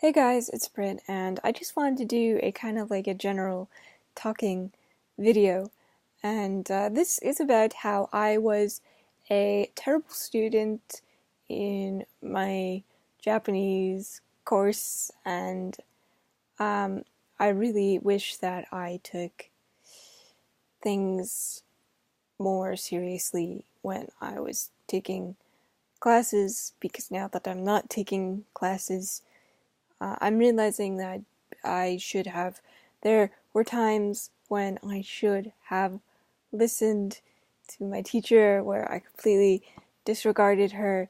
Hey guys, it's Brit, and I just wanted to do a kind of like a general talking video. And this is about how I was a terrible student in my Japanese course, and I really wish that I took things more seriously when I was taking classes, because now that I'm not taking classes, I'm realizing that I should have. There were times when I should have listened to my teacher where I completely disregarded her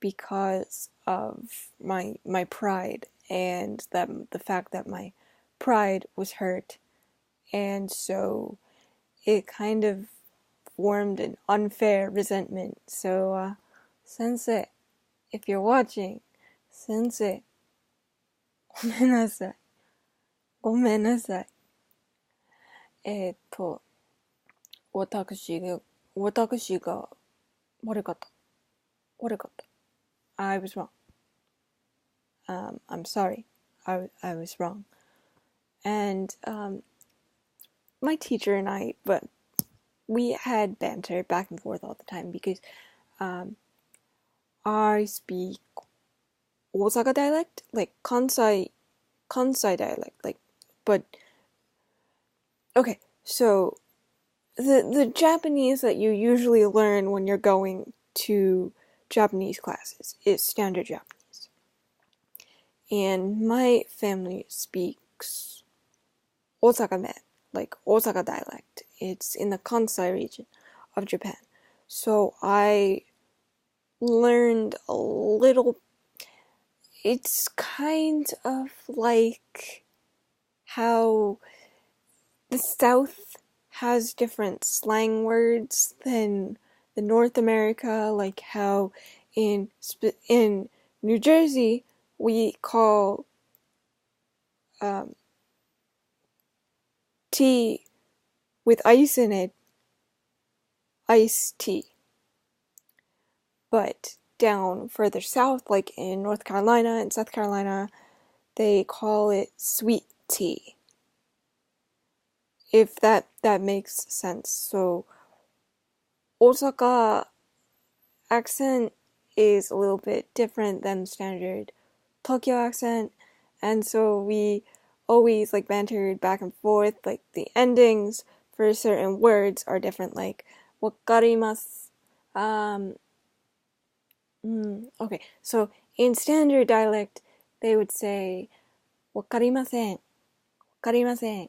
because of my pride, and that the fact that my pride was hurt, and so it kind of formed an unfair resentment. So sensei, if you're watching, sensei, ごめんなさい。ごめんなさい。えーっと、私が、私が悪かった。悪かった。I was wrong. I'm sorry. I was wrong. And my teacher and but we had banter back and forth all the time because I speak Osaka dialect, like Kansai dialect, but okay, so the Japanese that you usually learn when you're going to Japanese classes is standard Japanese. And my family speaks Osaka-men, like Osaka dialect. It's in the Kansai region of Japan. So I learned a little. It's kind of like how the South has different slang words than the North America, like how in New Jersey we call tea with ice in it iced tea, but down further south, like in North Carolina and South Carolina, they call it sweet tea. If that makes sense. So Osaka accent is a little bit different than standard Tokyo accent, and so we always like bantered back and forth, like the endings for certain words are different, like wakarimasu. Okay, so in standard dialect they would say wakarimasen, wakarimasen,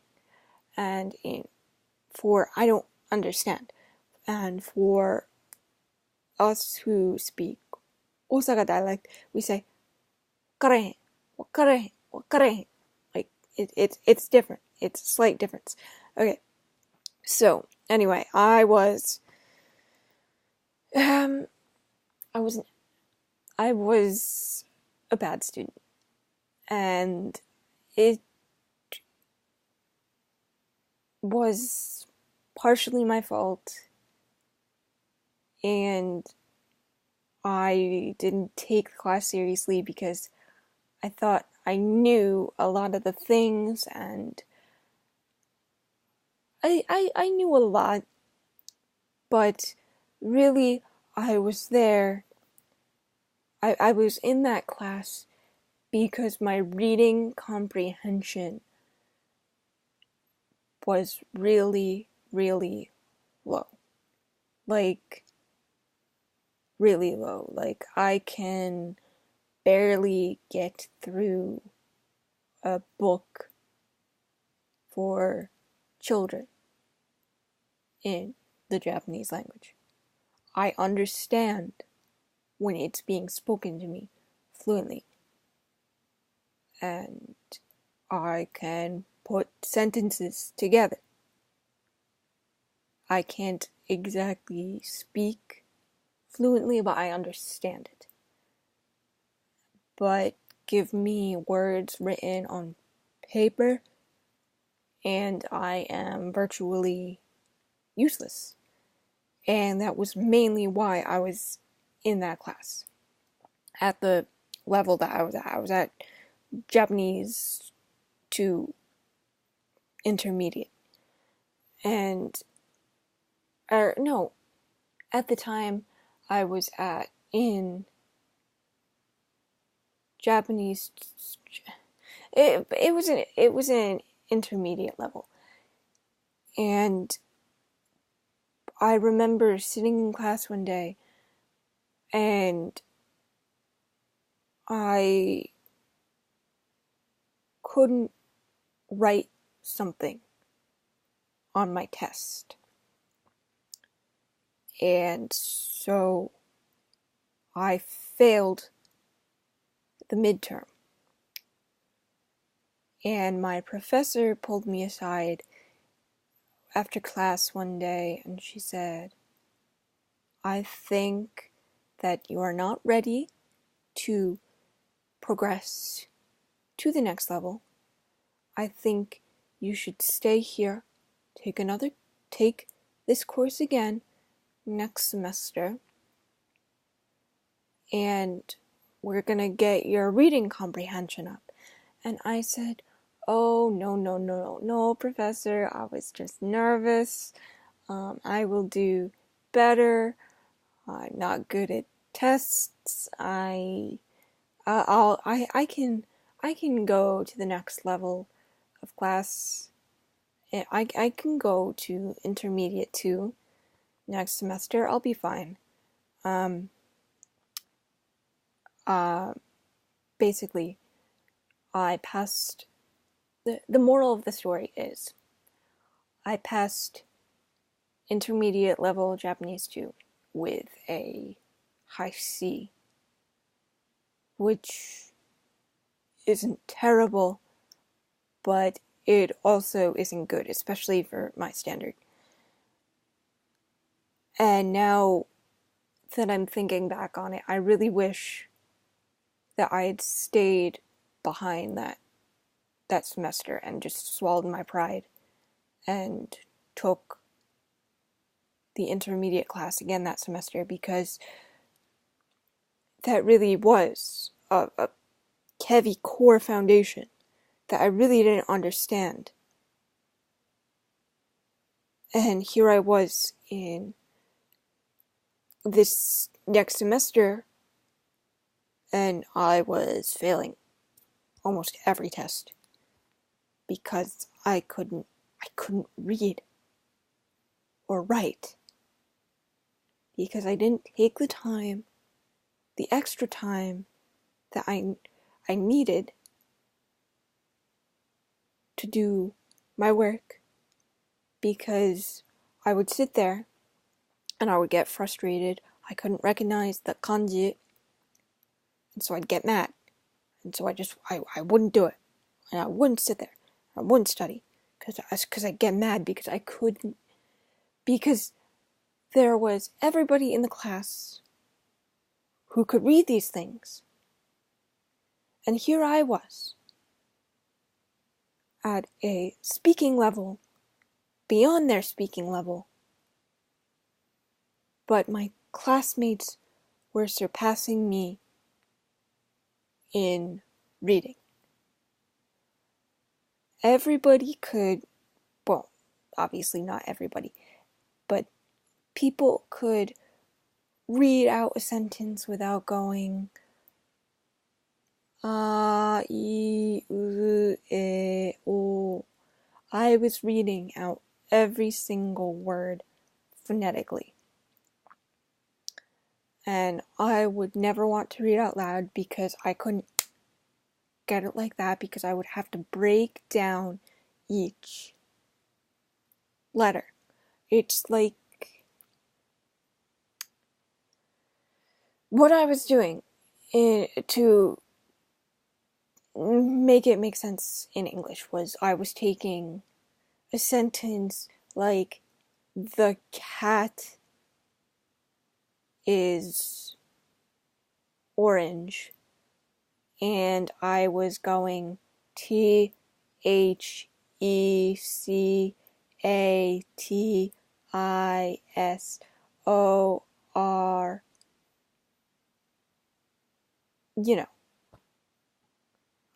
and for I don't understand, and for us who speak Osaka dialect, we say "wakarehen, wakarehen, wakarehen." Like it's different. It's a slight difference. Okay, so anyway, I was um I was a bad student, and it was partially my fault, and I didn't take the class seriously because I thought I knew a lot of the things, and I knew a lot, but really I was there. I was in that class because my reading comprehension was really, really low. Like, really low. Like, I can barely get through a book for children in the Japanese language. I understand when it's being spoken to me fluently, and I can put sentences together. I can't exactly speak fluently, but I understand it. But give me words written on paper, and I am virtually useless. And that was mainly why I was in that class at the level that I was at. I was at Japanese to intermediate. And, no, at the time I was in Japanese, it was an intermediate level. And I remember sitting in class one day and I couldn't write something on my test. And so I failed the midterm. And my professor pulled me aside after class one day and she said, I think that you are not ready to progress to the next level. I think you should stay here, take this course again next semester, and we're gonna get your reading comprehension up. And I said, oh, no, professor, I was just nervous. I will do better. I'm not good at tests. I can go to the next level of class. I can go to intermediate 2 next semester. I'll be fine. Basically, I passed. The moral of the story is, I passed intermediate level Japanese 2 with a high C, which isn't terrible, but it also isn't good, especially for my standard. And now that I'm thinking back on it, I really wish that I had stayed behind that semester and just swallowed my pride and took the intermediate class again that semester, because that really was a heavy core foundation that I really didn't understand. And here I was in this next semester, and I was failing almost every test because I couldn't read or write, because I didn't take the extra time that I needed to do my work, because I would sit there and I would get frustrated. I couldn't recognize the kanji, and so I'd get mad. And so I wouldn't do it. And I wouldn't sit there. I wouldn't study. Because I'd get mad because I couldn't. Because there was everybody in the class who could read these things. And here I was, at a speaking level, beyond their speaking level. But my classmates were surpassing me in reading. Everybody could, well, obviously not everybody, but people could read out a sentence without going I was reading out every single word phonetically. And I would never want to read out loud because I couldn't get it like that, because I would have to break down each letter. It's like what I was doing to make it make sense in English was I was taking a sentence like, the cat is orange, and I was going THECATISOR. You know,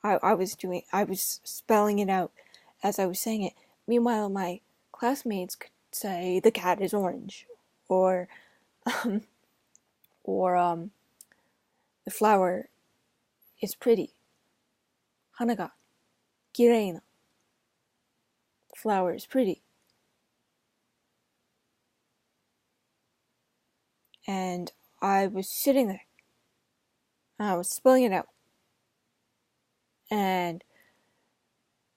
I was spelling it out as I was saying it. Meanwhile, my classmates could say the cat is orange, or um, or the flower is pretty. 花が綺麗な flower is pretty. And I was sitting there, and I was spelling it out. And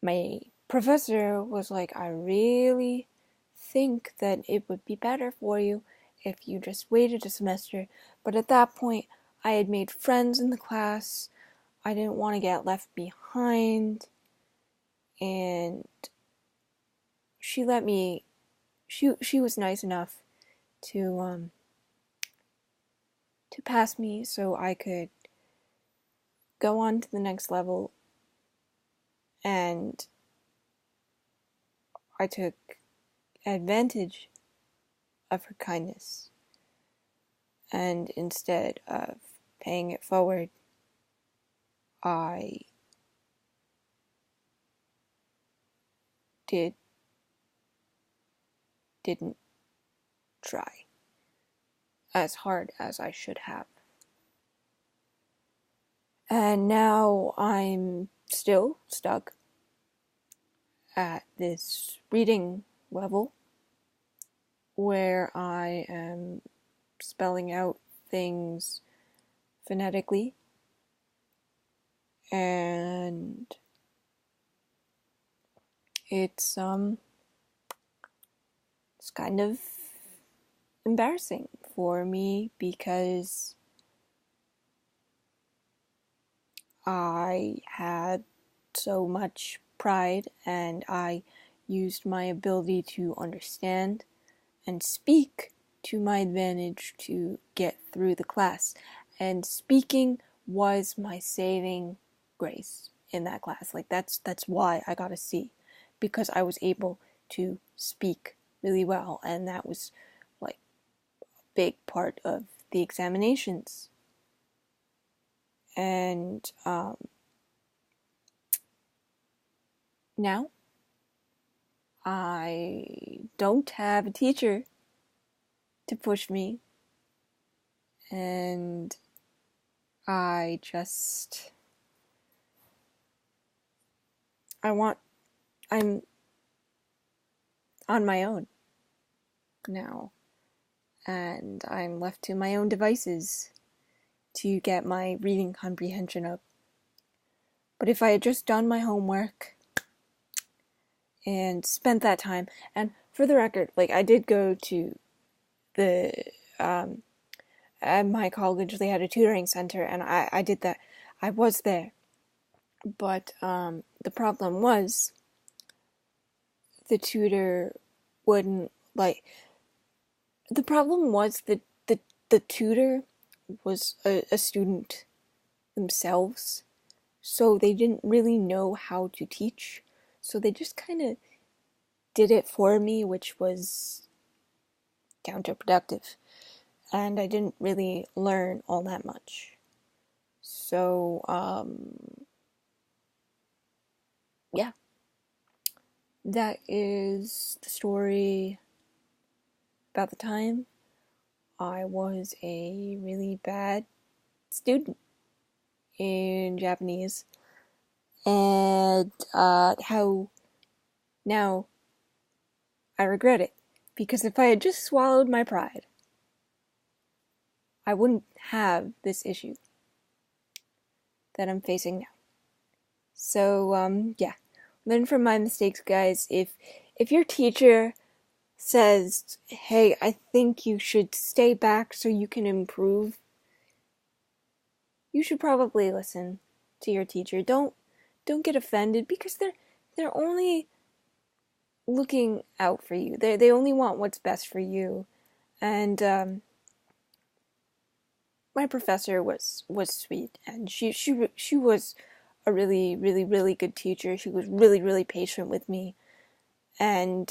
my professor was like, I really think that it would be better for you if you just waited a semester. But at that point, I had made friends in the class. I didn't want to get left behind. And she let me, she was nice enough to pass me so I could go on to the next level. And I took advantage of her kindness. And instead of paying it forward, I didn't try as hard as I should have. And now I'm still stuck at this reading level where I am spelling out things phonetically, and it's kind of embarrassing for me because I had so much pride and I used my ability to understand and speak to my advantage to get through the class. And speaking was my saving grace in that class. Like that's why I got a C, because I was able to speak really well, and that was like a big part of the examinations. And now I don't have a teacher to push me, and I'm on my own now, and I'm left to my own devices to get my reading comprehension up. But if I had just done my homework and spent that time, and for the record, like I did go to the at my college they had a tutoring center, and I did that. I was there, but the problem was the tutor wouldn't like. The problem was that the tutor was a student themselves, so they didn't really know how to teach. So they just kind of did it for me, which was counterproductive. And I didn't really learn all that much. So, yeah. That is the story about the time I was a really bad student in Japanese, and how now I regret it, because if I had just swallowed my pride, I wouldn't have this issue that I'm facing now. So, yeah, learn from my mistakes, guys. If your teacher says, "Hey, I think you should stay back so you can improve," you should probably listen to your teacher. Don't get offended, because they're only looking out for you. They only want what's best for you. And my professor was sweet, and she was a really, really, really good teacher. She was really, really patient with me. And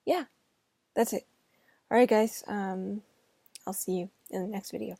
yeah, that's it. Alright guys, I'll see you in the next video.